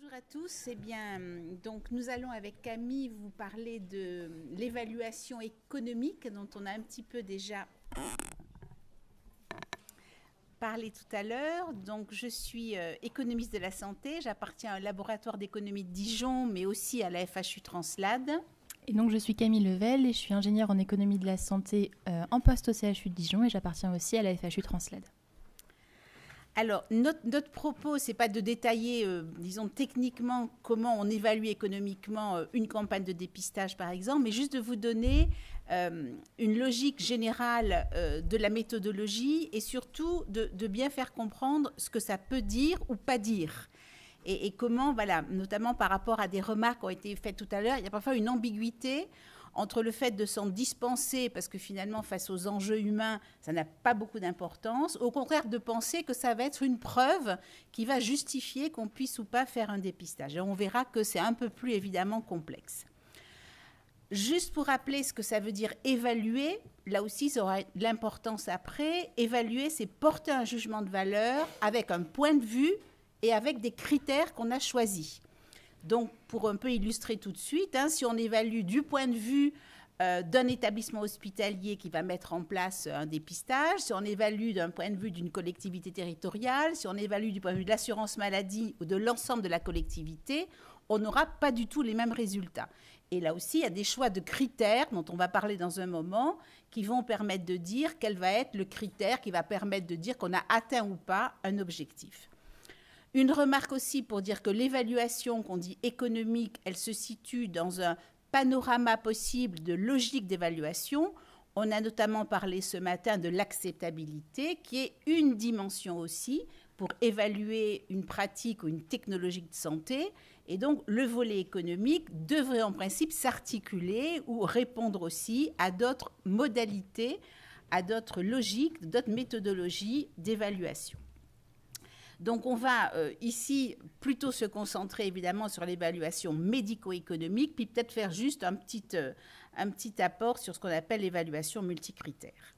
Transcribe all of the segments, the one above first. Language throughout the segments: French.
Bonjour à tous. Eh bien, donc nous allons avec Camille vous parler de l'évaluation économique dont on a un petit peu déjà parlé tout à l'heure. Donc, je suis économiste de la santé. J'appartiens à un laboratoire d'économie de Dijon, mais aussi à la FHU Translade. Et donc, je suis Camille Level et je suis ingénieure en économie de la santé en poste au CHU de Dijon et j'appartiens aussi à la FHU Translade. Alors, notre propos, ce n'est pas de détailler, disons, techniquement comment on évalue économiquement une campagne de dépistage, par exemple, mais juste de vous donner une logique générale de la méthodologie et surtout de bien faire comprendre ce que ça peut dire ou pas dire. Et comment, voilà, notamment par rapport à des remarques qui ont été faites tout à l'heure, il y a parfois une ambiguïté entre le fait de s'en dispenser, parce que finalement, face aux enjeux humains, ça n'a pas beaucoup d'importance, au contraire de penser que ça va être une preuve qui va justifier qu'on puisse ou pas faire un dépistage. Et on verra que c'est un peu plus évidemment complexe. Juste pour rappeler ce que ça veut dire évaluer, là aussi ça aura de l'importance après. Évaluer, c'est porter un jugement de valeur avec un point de vue et avec des critères qu'on a choisis. Donc, pour un peu illustrer tout de suite, si on évalue du point de vue d'un établissement hospitalier qui va mettre en place un dépistage, si on évalue d'un point de vue d'une collectivité territoriale, si on évalue du point de vue de l'assurance maladie ou de l'ensemble de la collectivité, on n'aura pas du tout les mêmes résultats. Et là aussi, il y a des choix de critères dont on va parler dans un moment qui vont permettre de dire quel va être le critère qui va permettre de dire qu'on a atteint ou pas un objectif. Une remarque aussi pour dire que l'évaluation qu'on dit économique, elle se situe dans un panorama possible de logique d'évaluation. On a notamment parlé ce matin de l'acceptabilité, qui est une dimension aussi pour évaluer une pratique ou une technologie de santé. Et donc, le volet économique devrait en principe s'articuler ou répondre aussi à d'autres modalités, à d'autres logiques, d'autres méthodologies d'évaluation. Donc, on va ici plutôt se concentrer évidemment sur l'évaluation médico-économique, puis peut-être faire juste un petit apport sur ce qu'on appelle l'évaluation multicritère.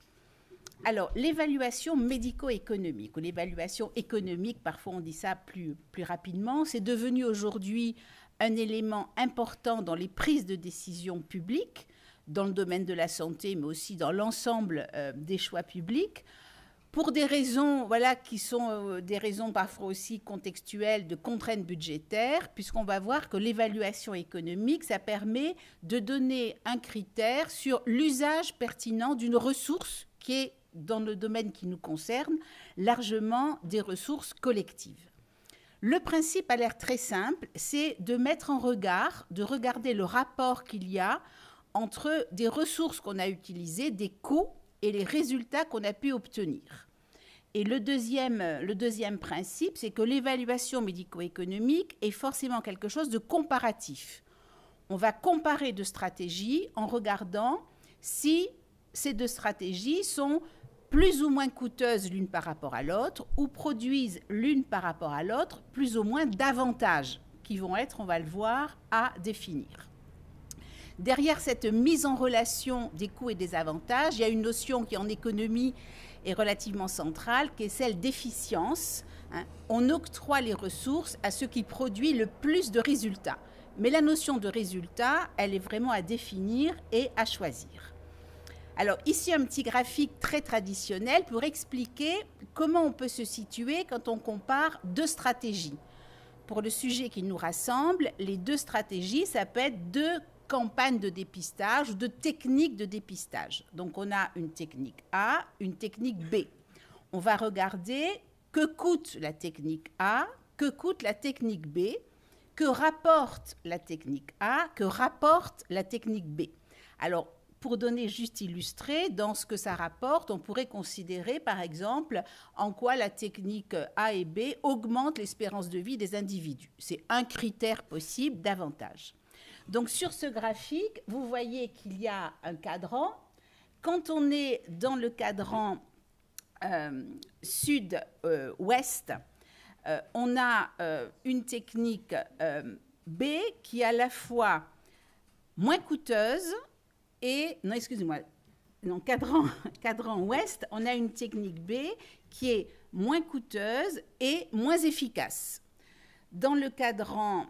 Alors, l'évaluation médico-économique ou l'évaluation économique, parfois on dit ça plus rapidement, c'est devenu aujourd'hui un élément important dans les prises de décision publiques, dans le domaine de la santé, mais aussi dans l'ensemble des choix publics, pour des raisons qui sont des raisons parfois aussi contextuelles de contraintes budgétaires, puisqu'on va voir que l'évaluation économique, ça permet de donner un critère sur l'usage pertinent d'une ressource qui est, dans le domaine qui nous concerne, largement des ressources collectives. Le principe a l'air très simple, c'est de mettre en regard, de regarder le rapport qu'il y a entre des ressources qu'on a utilisées, des coûts, et les résultats qu'on a pu obtenir. Et le deuxième principe, c'est que l'évaluation médico-économique est forcément quelque chose de comparatif. On va comparer deux stratégies en regardant si ces deux stratégies sont plus ou moins coûteuses l'une par rapport à l'autre ou produisent l'une par rapport à l'autre plus ou moins d'avantages qui vont être, on va le voir, à définir. Derrière cette mise en relation des coûts et des avantages, il y a une notion qui en économie est relativement centrale, qui est celle d'efficience. On octroie les ressources à ce qui produit le plus de résultats. Mais la notion de résultat, elle est vraiment à définir et à choisir. Alors ici, un petit graphique très traditionnel pour expliquer comment on peut se situer quand on compare deux stratégies. Pour le sujet qui nous rassemble, les deux stratégies, ça peut être deux campagne de dépistage ou de technique de dépistage. Donc, on a une technique A, une technique B. On va regarder que coûte la technique A, que coûte la technique B, que rapporte la technique A, que rapporte la technique B. Alors, pour donner juste illustré, dans ce que ça rapporte, on pourrait considérer, par exemple, en quoi la technique A et B augmente l'espérance de vie des individus. C'est un critère possible d'avantage. Donc, sur ce graphique, vous voyez qu'il y a un cadran. Quand on est dans le cadran sud-ouest, on a une technique B qui est à la fois moins coûteuse et... Non, excusez-moi. Non, cadran ouest, on a une technique B qui est moins coûteuse et moins efficace. Dans le cadran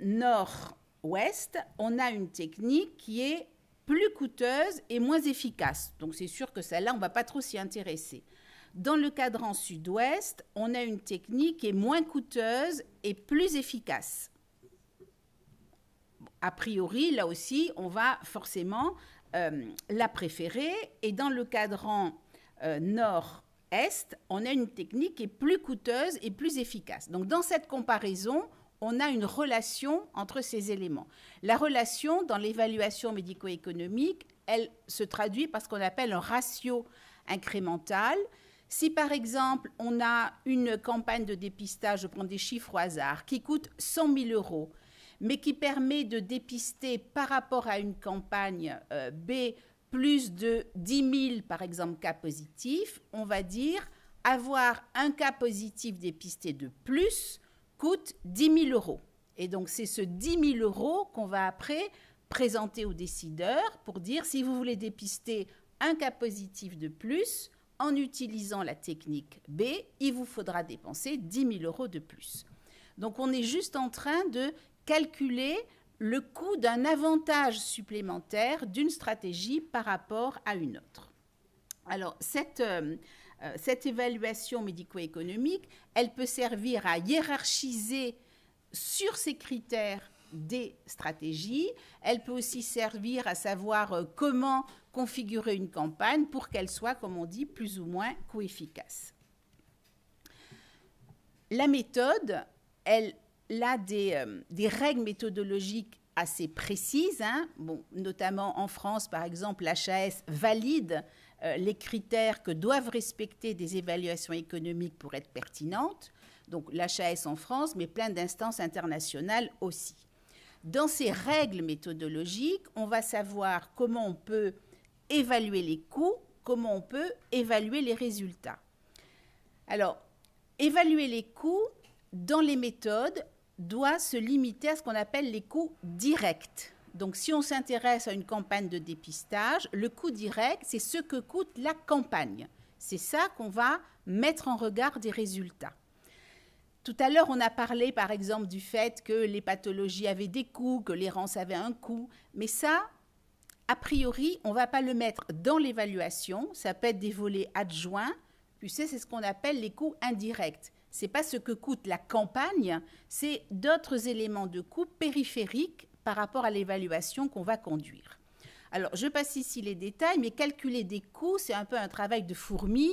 nord-ouest, on a une technique qui est plus coûteuse et moins efficace. Donc c'est sûr que celle-là, on ne va pas trop s'y intéresser. Dans le cadran sud-ouest, on a une technique qui est moins coûteuse et plus efficace. A priori, là aussi, on va forcément la préférer. Et dans le cadran nord-est, on a une technique qui est plus coûteuse et plus efficace. Donc dans cette comparaison, on a une relation entre ces éléments. La relation, dans l'évaluation médico-économique, elle se traduit par ce qu'on appelle un ratio incrémental. Si, par exemple, on a une campagne de dépistage, je prends des chiffres au hasard, qui coûte 100 000 euros, mais qui permet de dépister par rapport à une campagne B plus de 10 000, par exemple, cas positifs, on va dire avoir un cas positif dépisté de plus coûte 10 000 euros. Et donc, c'est ce 10 000 euros qu'on va après présenter aux décideurs pour dire si vous voulez dépister un cas positif de plus, en utilisant la technique B, il vous faudra dépenser 10 000 euros de plus. Donc, on est juste en train de calculer le coût d'un avantage supplémentaire d'une stratégie par rapport à une autre. Alors, cette évaluation médico-économique, elle peut servir à hiérarchiser sur ces critères des stratégies. Elle peut aussi servir à savoir comment configurer une campagne pour qu'elle soit, comme on dit, plus ou moins coefficace. La méthode, elle a des règles méthodologiques assez précises. Bon, notamment en France, par exemple, l'HAS valide les critères que doivent respecter des évaluations économiques pour être pertinentes. Donc l'HAS en France, mais plein d'instances internationales aussi. Dans ces règles méthodologiques, on va savoir comment on peut évaluer les coûts, comment on peut évaluer les résultats. Alors, évaluer les coûts dans les méthodes doit se limiter à ce qu'on appelle les coûts directs. Donc, si on s'intéresse à une campagne de dépistage, le coût direct, c'est ce que coûte la campagne. C'est ça qu'on va mettre en regard des résultats. Tout à l'heure, on a parlé, par exemple, du fait que les pathologies avaient des coûts, que l'errance avait un coût. Mais ça, a priori, on ne va pas le mettre dans l'évaluation. Ça peut être des volets adjoints. Puis c'est ce qu'on appelle les coûts indirects. Ce n'est pas ce que coûte la campagne, c'est d'autres éléments de coûts périphériques par rapport à l'évaluation qu'on va conduire. Alors, je passe ici les détails, mais calculer des coûts, c'est un peu un travail de fourmi.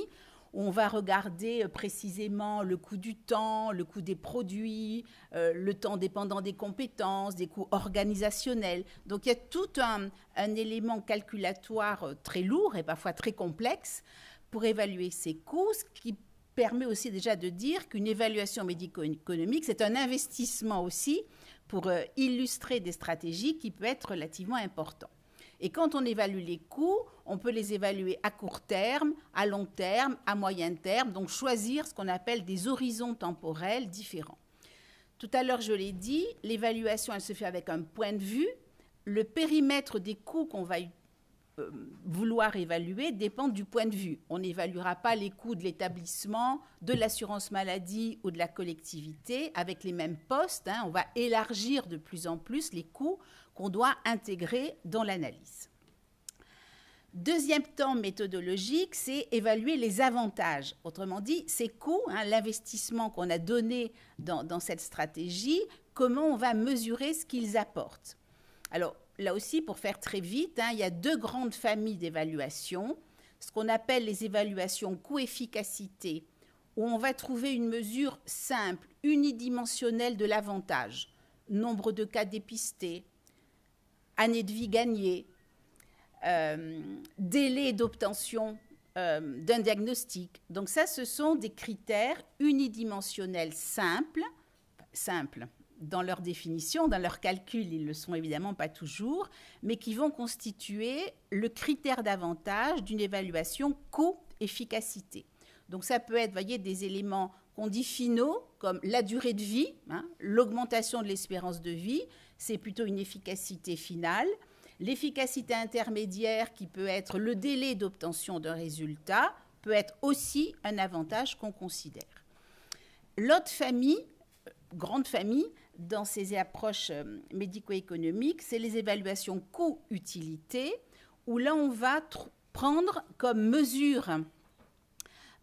On va regarder précisément le coût du temps, le coût des produits, le temps dépendant des compétences, des coûts organisationnels. Donc, il y a tout un élément calculatoire très lourd et parfois très complexe pour évaluer ces coûts, ce qui permet aussi déjà de dire qu'une évaluation médico-économique, c'est un investissement aussi pour illustrer des stratégies qui peut être relativement important. Et quand on évalue les coûts, on peut les évaluer à court terme, à long terme, à moyen terme, donc choisir ce qu'on appelle des horizons temporels différents. Tout à l'heure, je l'ai dit, l'évaluation, elle se fait avec un point de vue. Le périmètre des coûts qu'on va vouloir évaluer dépend du point de vue. On n'évaluera pas les coûts de l'établissement, de l'assurance maladie ou de la collectivité avec les mêmes postes. On va élargir de plus en plus les coûts qu'on doit intégrer dans l'analyse. Deuxième temps méthodologique, c'est évaluer les avantages. Autrement dit, ces coûts, l'investissement qu'on a donné dans cette stratégie, comment on va mesurer ce qu'ils apportent. Alors, là aussi, pour faire très vite, il y a deux grandes familles d'évaluations. Ce qu'on appelle les évaluations coût-efficacité, où on va trouver une mesure simple, unidimensionnelle de l'avantage. Nombre de cas dépistés, année de vie gagnée, délai d'obtention d'un diagnostic. Donc ça, ce sont des critères unidimensionnels simples dans leur définition, dans leur calcul, ils ne le sont évidemment pas toujours, mais qui vont constituer le critère d'avantage d'une évaluation coût-efficacité. Donc ça peut être, voyez, des éléments qu'on dit finaux, comme la durée de vie, l'augmentation de l'espérance de vie, c'est plutôt une efficacité finale. L'efficacité intermédiaire, qui peut être le délai d'obtention d'un résultat, peut être aussi un avantage qu'on considère. L'autre famille, grande famille dans ces approches médico-économiques, c'est les évaluations coût-utilité, où là, on va prendre comme mesure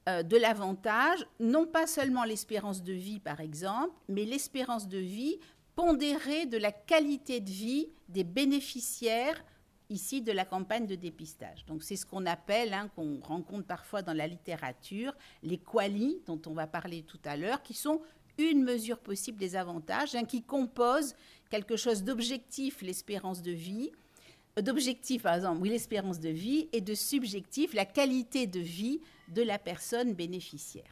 de l'avantage, non pas seulement l'espérance de vie, par exemple, mais l'espérance de vie pondérée de la qualité de vie des bénéficiaires ici de la campagne de dépistage. Donc c'est ce qu'on appelle, qu'on rencontre parfois dans la littérature, les QALY, dont on va parler tout à l'heure, qui sont une mesure possible des avantages, qui compose quelque chose d'objectif, l'espérance de vie, d'objectif par exemple, oui, l'espérance de vie, et de subjectif, la qualité de vie de la personne bénéficiaire.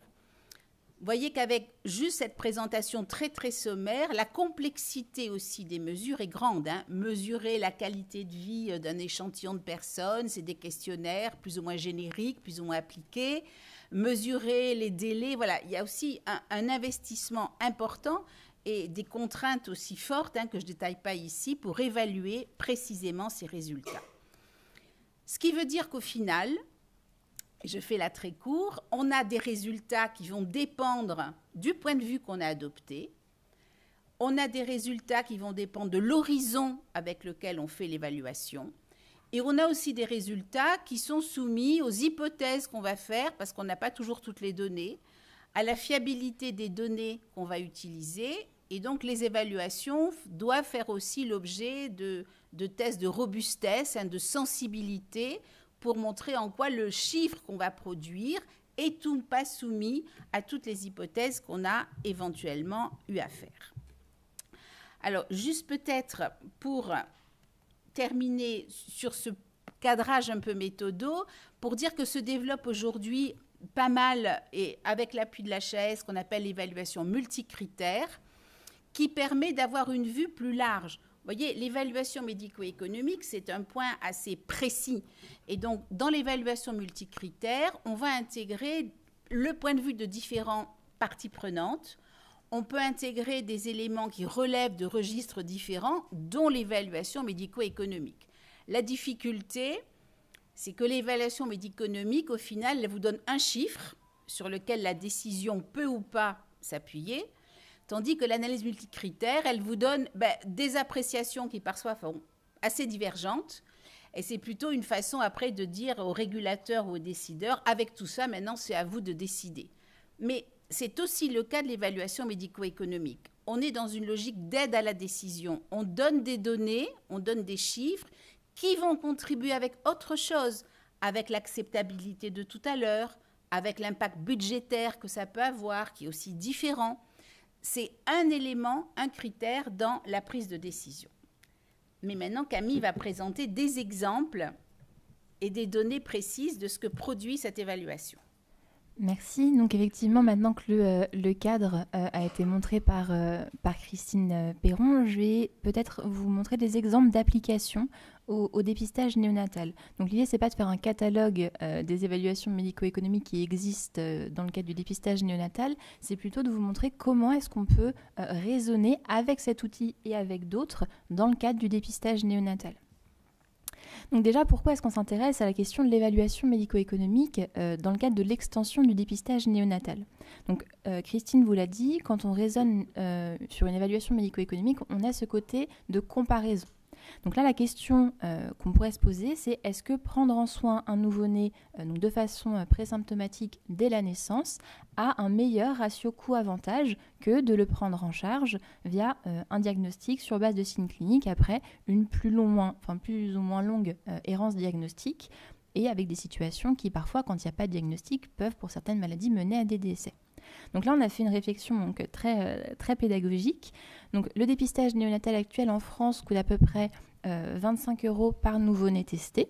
Vous voyez qu'avec juste cette présentation très, très sommaire, la complexité aussi des mesures est grande. Mesurer la qualité de vie d'un échantillon de personnes, c'est des questionnaires plus ou moins génériques, plus ou moins appliqués. Mesurer les délais, voilà, il y a aussi un investissement important et des contraintes aussi fortes que je ne détaille pas ici pour évaluer précisément ces résultats. Ce qui veut dire qu'au final, je fais là très court, on a des résultats qui vont dépendre du point de vue qu'on a adopté. On a des résultats qui vont dépendre de l'horizon avec lequel on fait l'évaluation. Et on a aussi des résultats qui sont soumis aux hypothèses qu'on va faire, parce qu'on n'a pas toujours toutes les données, à la fiabilité des données qu'on va utiliser. Et donc, les évaluations doivent faire aussi l'objet de tests de robustesse, de sensibilité, pour montrer en quoi le chiffre qu'on va produire est tout pas soumis à toutes les hypothèses qu'on a éventuellement eu à faire. Alors, juste peut-être pour terminer sur ce cadrage un peu méthodo, pour dire que se développe aujourd'hui pas mal, et avec l'appui de l'HAS, qu'on appelle l'évaluation multicritère, qui permet d'avoir une vue plus large. Vous voyez, l'évaluation médico-économique, c'est un point assez précis. Et donc, dans l'évaluation multicritère, on va intégrer le point de vue de différentes parties prenantes. On peut intégrer des éléments qui relèvent de registres différents, dont l'évaluation médico-économique. La difficulté, c'est que l'évaluation médico-économique, au final, elle vous donne un chiffre sur lequel la décision peut ou pas s'appuyer, tandis que l'analyse multicritère, elle vous donne des appréciations qui parfois sont assez divergentes. Et c'est plutôt une façon après de dire aux régulateurs ou aux décideurs, avec tout ça, maintenant, c'est à vous de décider. Mais c'est aussi le cas de l'évaluation médico-économique. On est dans une logique d'aide à la décision. On donne des données, on donne des chiffres qui vont contribuer avec autre chose, avec l'acceptabilité de tout à l'heure, avec l'impact budgétaire que ça peut avoir, qui est aussi différent. C'est un élément, un critère dans la prise de décision. Mais maintenant, Camille va présenter des exemples et des données précises de ce que produit cette évaluation. Merci. Donc effectivement, maintenant que le cadre a été montré par Christine Perron, je vais peut-être vous montrer des exemples d'applications au dépistage néonatal. Donc l'idée, c'est pas de faire un catalogue des évaluations médico-économiques qui existent dans le cadre du dépistage néonatal, c'est plutôt de vous montrer comment est-ce qu'on peut raisonner avec cet outil et avec d'autres dans le cadre du dépistage néonatal. Donc déjà, pourquoi est-ce qu'on s'intéresse à la question de l'évaluation médico-économique dans le cadre de l'extension du dépistage néonatal? Donc Christine vous l'a dit, quand on raisonne sur une évaluation médico-économique, on a ce côté de comparaison. Donc là, la question qu'on pourrait se poser, c'est est-ce que prendre en soin un nouveau-né donc de façon présymptomatique dès la naissance a un meilleur ratio coût-avantage que de le prendre en charge via un diagnostic sur base de signes cliniques après une plus ou moins longue errance diagnostique et avec des situations qui parfois, quand il n'y a pas de diagnostic, peuvent pour certaines maladies mener à des décès. Donc là, on a fait une réflexion donc, très pédagogique. Donc, le dépistage néonatal actuel en France coûte à peu près 25 € par nouveau-né testé.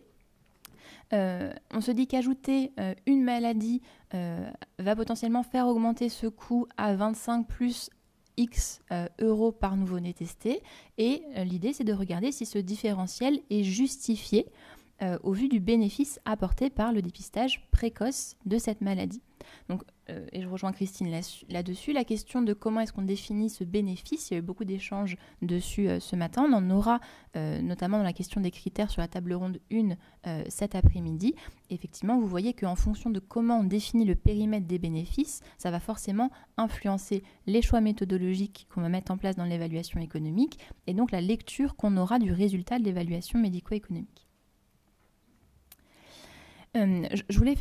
On se dit qu'ajouter une maladie va potentiellement faire augmenter ce coût à 25 plus X euros par nouveau-né testé. Et l'idée, c'est de regarder si ce différentiel est justifié au vu du bénéfice apporté par le dépistage précoce de cette maladie. Donc, et je rejoins Christine là-dessus, la question de comment est-ce qu'on définit ce bénéfice, il y a eu beaucoup d'échanges dessus ce matin, on en aura notamment dans la question des critères sur la table ronde 1 cet après-midi. Effectivement, vous voyez qu'en fonction de comment on définit le périmètre des bénéfices, ça va forcément influencer les choix méthodologiques qu'on va mettre en place dans l'évaluation économique et donc la lecture qu'on aura du résultat de l'évaluation médico-économique. Je voulais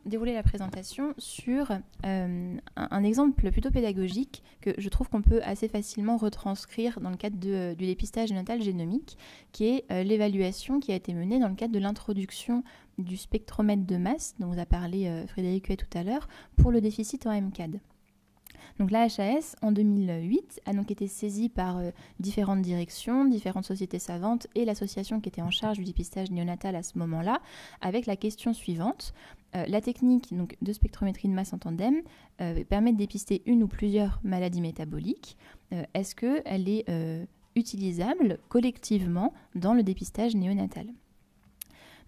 dérouler la présentation sur un exemple plutôt pédagogique que je trouve qu'on peut assez facilement retranscrire dans le cadre du dépistage néonatal génomique, qui est l'évaluation qui a été menée dans le cadre de l'introduction du spectromètre de masse, dont vous a parlé Frédéric Huet tout à l'heure, pour le déficit en MCAD. Donc la HAS, en 2008, a donc été saisie par différentes directions, différentes sociétés savantes et l'association qui était en charge du dépistage néonatal à ce moment-là, avec la question suivante. La technique donc, de spectrométrie de masse en tandem permet de dépister une ou plusieurs maladies métaboliques. Est-ce qu'elle est utilisable collectivement dans le dépistage néonatal ?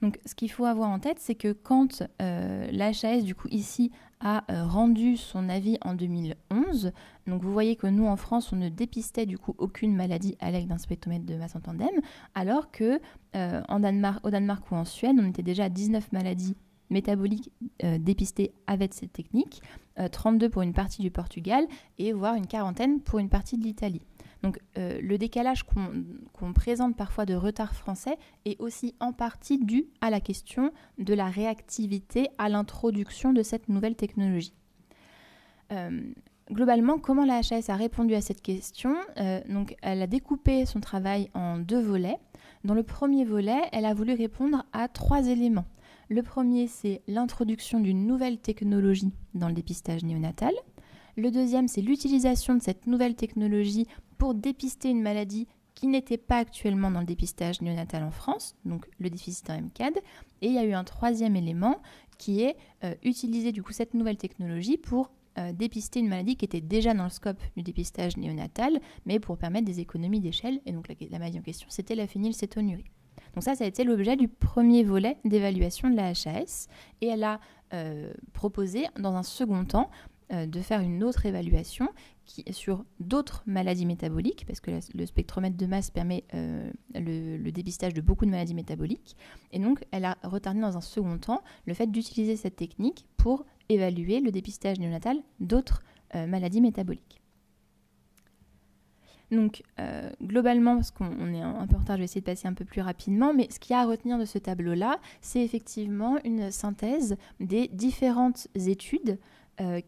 Donc, ce qu'il faut avoir en tête, c'est que quand la HAS, du coup, ici, a rendu son avis en 2011, donc vous voyez que nous, en France, on ne dépistait, du coup, aucune maladie à l'aide d'un spectromètre de masse en tandem, alors que au Danemark ou en Suède, on était déjà à 19 maladies métaboliques dépistées avec cette technique, 32 pour une partie du Portugal et voire une quarantaine pour une partie de l'Italie. Donc le décalage qu'on présente parfois de retard français est aussi en partie dû à la question de la réactivité à l'introduction de cette nouvelle technologie. Globalement, comment la HAS a répondu à cette question ? Donc, elle a découpé son travail en 2 volets. Dans le premier volet, elle a voulu répondre à 3 éléments. Le premier, c'est l'introduction d'une nouvelle technologie dans le dépistage néonatal. Le deuxième, c'est l'utilisation de cette nouvelle technologie pour dépister une maladie qui n'était pas actuellement dans le dépistage néonatal en France, donc le déficit en MCAD. Et il y a eu un 3e élément qui est utiliser du coup cette nouvelle technologie pour dépister une maladie qui était déjà dans le scope du dépistage néonatal, mais pour permettre des économies d'échelle. Et donc la maladie en question, c'était la phénylcétonurie. Donc ça a été l'objet du premier volet d'évaluation de la HAS. Et elle a proposé, dans un second temps, de faire une autre évaluation sur d'autres maladies métaboliques, parce que le spectromètre de masse permet le dépistage de beaucoup de maladies métaboliques. Et donc, elle a retardé dans un second temps le fait d'utiliser cette technique pour évaluer le dépistage néonatal d'autres maladies métaboliques. Donc, globalement, parce qu'on est un peu en retard, je vais essayer de passer un peu plus rapidement, mais ce qu'il y a à retenir de ce tableau-là, c'est effectivement une synthèse des différentes études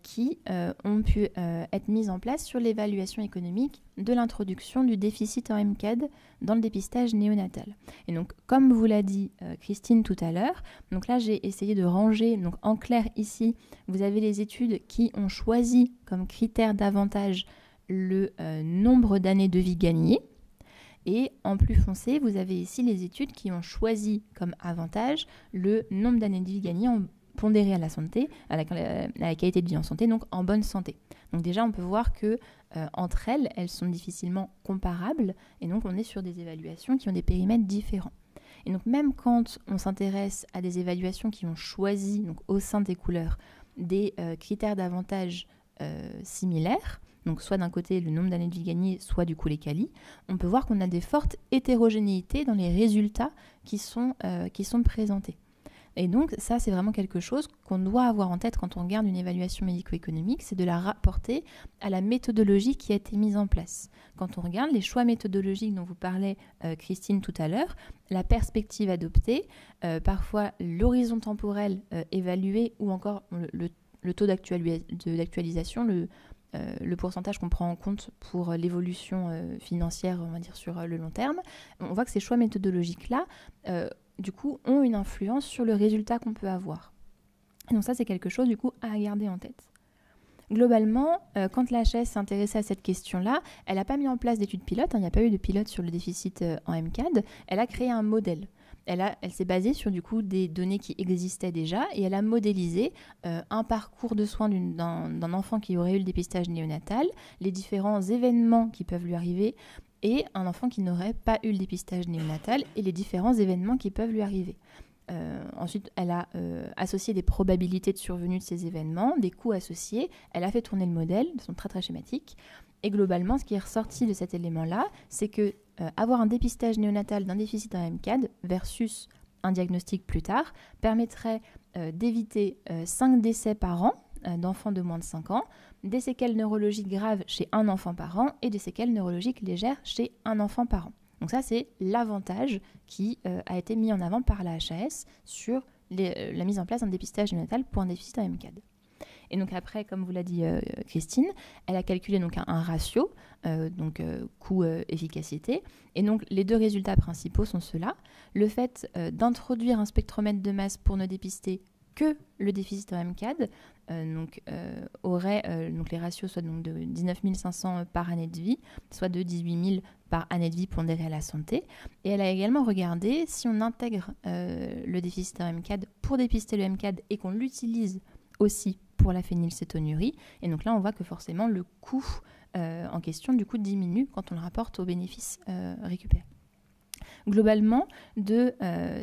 qui ont pu être mises en place sur l'évaluation économique de l'introduction du déficit en MCAD dans le dépistage néonatal. Et donc, comme vous l'a dit Christine tout à l'heure, donc là j'ai essayé de ranger, donc en clair ici, vous avez les études qui ont choisi comme critère d'avantage le nombre d'années de vie gagnées. Et en plus foncé, vous avez ici les études qui ont choisi comme avantage le nombre d'années de vie gagnées pondéré à la santé, à la qualité de vie en santé, donc en bonne santé. Donc déjà, on peut voir que entre elles sont difficilement comparables, et donc on est sur des évaluations qui ont des périmètres différents. Et donc même quand on s'intéresse à des évaluations qui ont choisi, donc au sein des couleurs, des critères d'avantage similaires, donc soit d'un côté le nombre d'années de vie gagnées, soit du coup les qualis, on peut voir qu'on a des fortes hétérogénéités dans les résultats qui sont présentés. Et donc ça, c'est vraiment quelque chose qu'on doit avoir en tête quand on regarde une évaluation médico-économique, c'est de la rapporter à la méthodologie qui a été mise en place. Quand on regarde les choix méthodologiques dont vous parlait Christine tout à l'heure, la perspective adoptée, parfois l'horizon temporel évalué ou encore le taux d'actualisation, le pourcentage qu'on prend en compte pour l'évolution financière, on va dire, sur le long terme, on voit que ces choix méthodologiques-là du coup, ont une influence sur le résultat qu'on peut avoir. Et donc ça, c'est quelque chose, du coup, à garder en tête. Globalement, quand la HAS s'est intéressée à cette question-là, elle n'a pas mis en place d'études pilotes, il n'y a pas eu de pilote sur le déficit en MCAD, elle a créé un modèle. Elle s'est basée sur du coup des données qui existaient déjà et elle a modélisé un parcours de soins d'un enfant qui aurait eu le dépistage néonatal, les différents événements qui peuvent lui arriver et un enfant qui n'aurait pas eu le dépistage néonatal et les différents événements qui peuvent lui arriver. Ensuite, elle a associé des probabilités de survenue de ces événements, des coûts associés. Elle a fait tourner le modèle, de façon très très schématique. Et globalement, ce qui est ressorti de cet élément-là, c'est que avoir un dépistage néonatal d'un déficit en MCAD versus un diagnostic plus tard permettrait d'éviter 5 décès par an d'enfants de moins de 5 ans, des séquelles neurologiques graves chez un enfant par an et des séquelles neurologiques légères chez un enfant par an. Donc ça, c'est l'avantage qui a été mis en avant par la HAS sur la mise en place d'un dépistage néonatal pour un déficit en MCAD. Et donc après, comme vous l'a dit Christine, elle a calculé donc un ratio, coût-efficacité. Et donc les 2 résultats principaux sont ceux-là. Le fait d'introduire un spectromètre de masse pour ne dépister que le déficit en MCAD aurait les ratios soit donc de 19 500 par année de vie, soit de 18 000 par année de vie pondérée à la santé. Et elle a également regardé si on intègre le déficit en MCAD pour dépister le MCAD et qu'on l'utilise aussi pour la phénylcétonurie. Et donc là, on voit que forcément le coût en question du coup diminue quand on le rapporte aux bénéfices récupérés. Globalement, de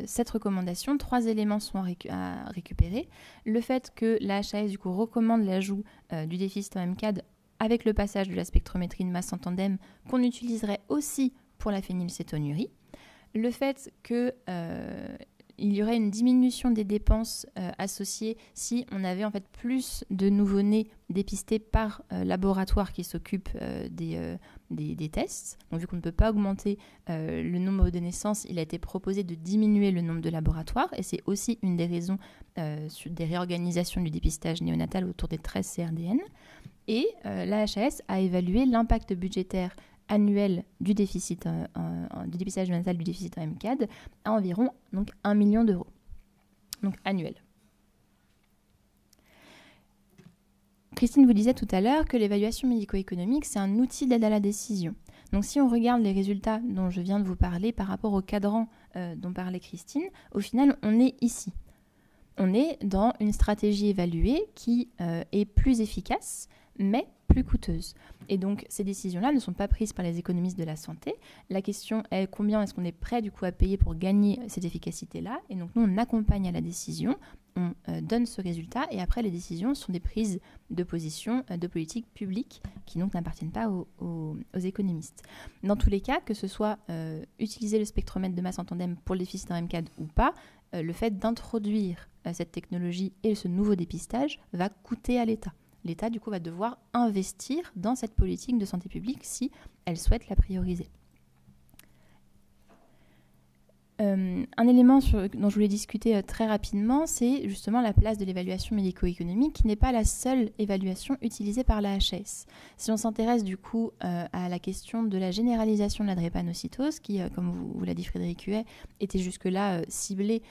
cette recommandation, 3 éléments sont à récupérer. Le fait que la HAS du coup recommande l'ajout du déficit en MCAD avec le passage de la spectrométrie de masse en tandem qu'on utiliserait aussi pour la phénylcétonurie. Le fait que il y aurait une diminution des dépenses associées si on avait en fait plus de nouveau-nés dépistés par laboratoire qui s'occupe des tests. Donc vu qu'on ne peut pas augmenter le nombre de naissances, il a été proposé de diminuer le nombre de laboratoires et c'est aussi une des raisons des réorganisations du dépistage néonatal autour des 13 CRDN. Et la HAS a évalué l'impact budgétaire annuel du déficit du dépistage néonatal du déficit en MCAD à environ donc 1 million d'euros, donc annuel. Christine vous disait tout à l'heure que l'évaluation médico-économique, c'est un outil d'aide à la décision. Donc si on regarde les résultats dont je viens de vous parler par rapport au cadran dont parlait Christine, au final, on est ici. On est dans une stratégie évaluée qui est plus efficace, mais plus coûteuse. Et donc, ces décisions-là ne sont pas prises par les économistes de la santé. La question est combien est-ce qu'on est prêt du coup à payer pour gagner cette efficacité-là. Et donc, nous, on accompagne à la décision, on donne ce résultat, et après, les décisions sont des prises de position de politique publique qui donc n'appartiennent pas aux économistes. Dans tous les cas, que ce soit utiliser le spectromètre de masse en tandem pour le déficit en MCAD ou pas, le fait d'introduire cette technologie et ce nouveau dépistage va coûter à l'État. L'État, du coup, va devoir investir dans cette politique de santé publique si elle souhaite la prioriser. Un élément dont je voulais discuter très rapidement, c'est justement la place de l'évaluation médico-économique, qui n'est pas la seule évaluation utilisée par la HAS. Si on s'intéresse du coup à la question de la généralisation de la drépanocytose, qui, comme vous l'a dit Frédéric Huet, était jusque-là ciblée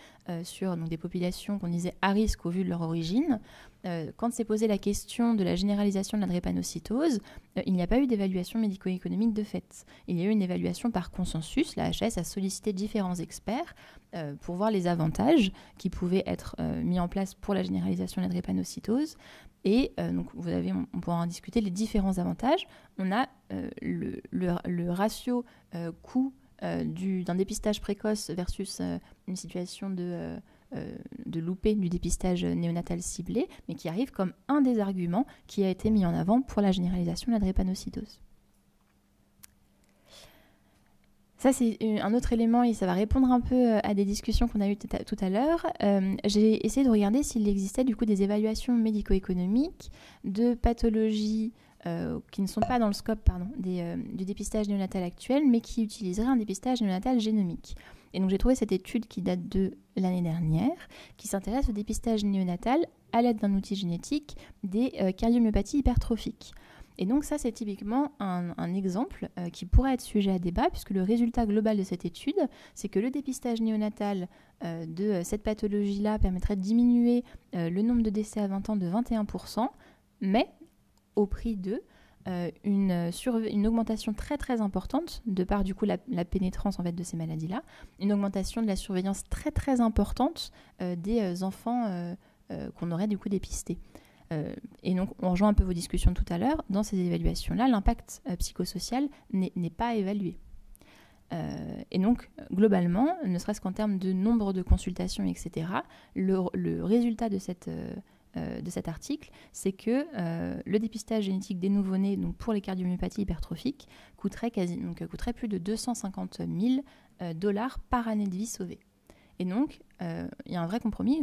sur donc, des populations qu'on disait à risque au vu de leur origine, quand s'est posée la question de la généralisation de la drépanocytose, il n'y a pas eu d'évaluation médico-économique de fait. Il y a eu une évaluation par consensus. La HAS a sollicité différents experts pour voir les avantages qui pouvaient être mis en place pour la généralisation de la drépanocytose. Et donc, on pourra en discuter les différents avantages. On a le ratio coût d'un dépistage précoce versus une situation de loupé du dépistage néonatal ciblé, mais qui arrive comme un des arguments qui a été mis en avant pour la généralisation de la drépanocytose. Ça, c'est un autre élément et ça va répondre un peu à des discussions qu'on a eues tout à l'heure. J'ai essayé de regarder s'il existait du coup des évaluations médico-économiques de pathologies qui ne sont pas dans le scope du dépistage néonatal actuel, mais qui utiliseraient un dépistage néonatal génomique. Et donc j'ai trouvé cette étude qui date de l'année dernière, qui s'intéresse au dépistage néonatal à l'aide d'un outil génétique des cardiomyopathies hypertrophiques. Et donc ça, c'est typiquement un exemple qui pourrait être sujet à débat, puisque le résultat global de cette étude, c'est que le dépistage néonatal de cette pathologie-là permettrait de diminuer le nombre de décès à 20 ans de 21%, mais au prix de une augmentation très très importante, de par du coup la pénétrance en fait de ces maladies-là, une augmentation de la surveillance très très importante des enfants qu'on aurait du coup dépistés. Et donc, on rejoint un peu vos discussions tout à l'heure. Dans ces évaluations-là, l'impact psychosocial n'est pas évalué. Et donc, globalement, ne serait-ce qu'en termes de nombre de consultations, etc., le résultat de cet article, c'est que le dépistage génétique des nouveau-nés, donc pour les cardiomyopathies hypertrophiques, coûterait plus de 250 000 $ par année de vie sauvée. Et donc, il y a un vrai compromis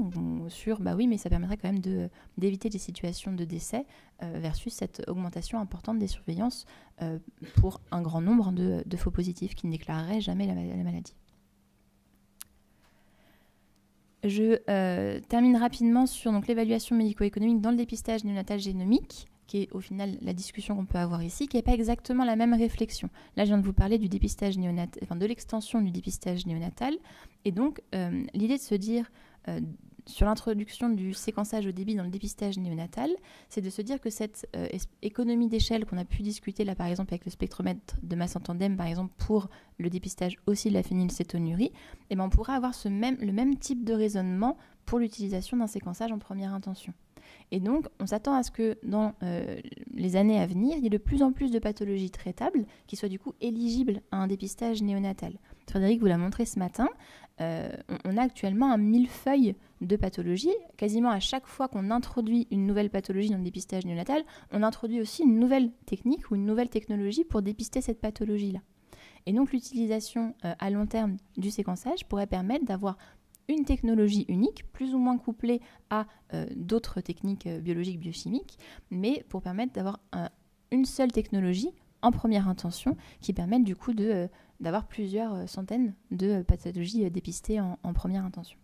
sur, oui, mais ça permettrait quand même d'éviter des situations de décès versus cette augmentation importante des surveillances pour un grand nombre de faux positifs qui ne déclareraient jamais la maladie. Je termine rapidement sur l'évaluation médico-économique dans le dépistage néonatal génomique, qui est au final la discussion qu'on peut avoir ici, qui n'est pas exactement la même réflexion. Là, je viens de vous parler du dépistage néonatal, de l'extension du dépistage néonatal. Et donc, l'idée de se dire, sur l'introduction du séquençage au débit dans le dépistage néonatal, c'est de se dire que cette économie d'échelle qu'on a pu discuter là, par exemple, avec le spectromètre de masse en tandem, par exemple, pour le dépistage aussi de la phénylcétonurie, on pourra avoir le même type de raisonnement pour l'utilisation d'un séquençage en première intention. Et donc, on s'attend à ce que dans les années à venir, il y ait de plus en plus de pathologies traitables qui soient du coup éligibles à un dépistage néonatal. Frédéric vous l'a montré ce matin, on a actuellement un millefeuille de pathologies. Quasiment à chaque fois qu'on introduit une nouvelle pathologie dans le dépistage néonatal, on introduit aussi une nouvelle technique ou une nouvelle technologie pour dépister cette pathologie-là. Et donc, l'utilisation à long terme du séquençage pourrait permettre d'avoir une technologie unique, plus ou moins couplée à d'autres techniques biologiques, biochimiques, mais pour permettre d'avoir une seule technologie en première intention qui permette du coup d'avoir plusieurs centaines de pathologies dépistées en première intention.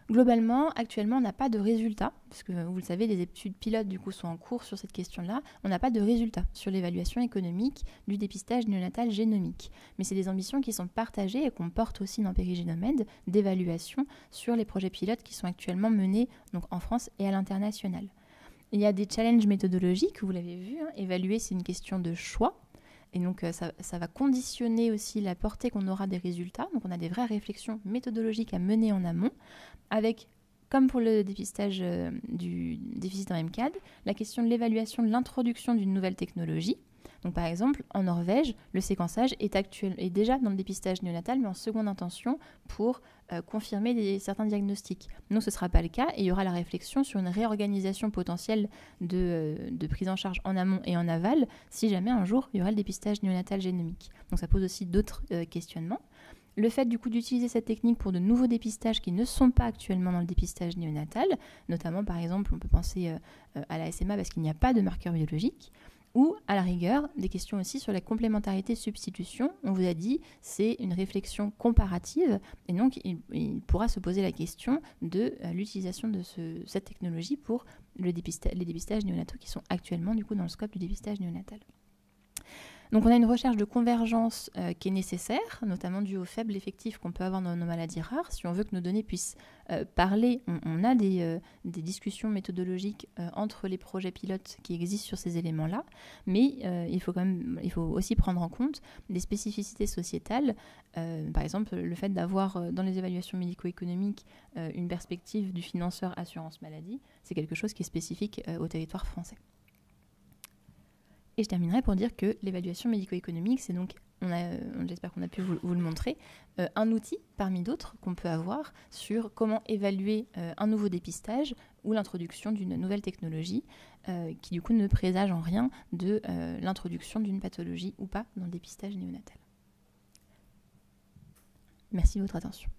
Globalement, actuellement, on n'a pas de résultats, parce que vous le savez, les études pilotes du coup sont en cours sur cette question-là. On n'a pas de résultats sur l'évaluation économique du dépistage néonatal génomique. Mais c'est des ambitions qui sont partagées et qu'on porte aussi dans Périgénomède d'évaluation sur les projets pilotes qui sont actuellement menés donc, en France et à l'international. Il y a des challenges méthodologiques, vous l'avez vu, évaluer c'est une question de choix. Et donc, ça va conditionner aussi la portée qu'on aura des résultats. Donc, on a des vraies réflexions méthodologiques à mener en amont, avec, comme pour le dépistage du déficit en MCAD, la question de l'évaluation de l'introduction d'une nouvelle technologie. Donc, par exemple, en Norvège, le séquençage est déjà dans le dépistage néonatal, mais en seconde intention pour confirmer certains diagnostics. Nous, ce ne sera pas le cas et il y aura la réflexion sur une réorganisation potentielle de prise en charge en amont et en aval si jamais un jour il y aura le dépistage néonatal génomique. Donc, ça pose aussi d'autres questionnements. Le fait du coup d'utiliser cette technique pour de nouveaux dépistages qui ne sont pas actuellement dans le dépistage néonatal, notamment par exemple on peut penser à la SMA parce qu'il n'y a pas de marqueur biologique, ou à la rigueur des questions aussi sur la complémentarité substitution. On vous a dit c'est une réflexion comparative et donc il pourra se poser la question de l'utilisation de cette technologie pour les dépistages néonataux qui sont actuellement du coup dans le scope du dépistage néonatal. Donc on a une recherche de convergence qui est nécessaire, notamment due au faible effectif qu'on peut avoir dans nos maladies rares. Si on veut que nos données puissent parler, on a des discussions méthodologiques entre les projets pilotes qui existent sur ces éléments-là, mais il faut aussi prendre en compte des spécificités sociétales. Par exemple, le fait d'avoir dans les évaluations médico-économiques une perspective du financeur assurance maladie, c'est quelque chose qui est spécifique au territoire français. Et je terminerai pour dire que l'évaluation médico-économique, c'est donc, j'espère qu'on a pu vous le montrer, un outil parmi d'autres qu'on peut avoir sur comment évaluer un nouveau dépistage ou l'introduction d'une nouvelle technologie qui du coup ne présage en rien de l'introduction d'une pathologie ou pas dans le dépistage néonatal. Merci de votre attention.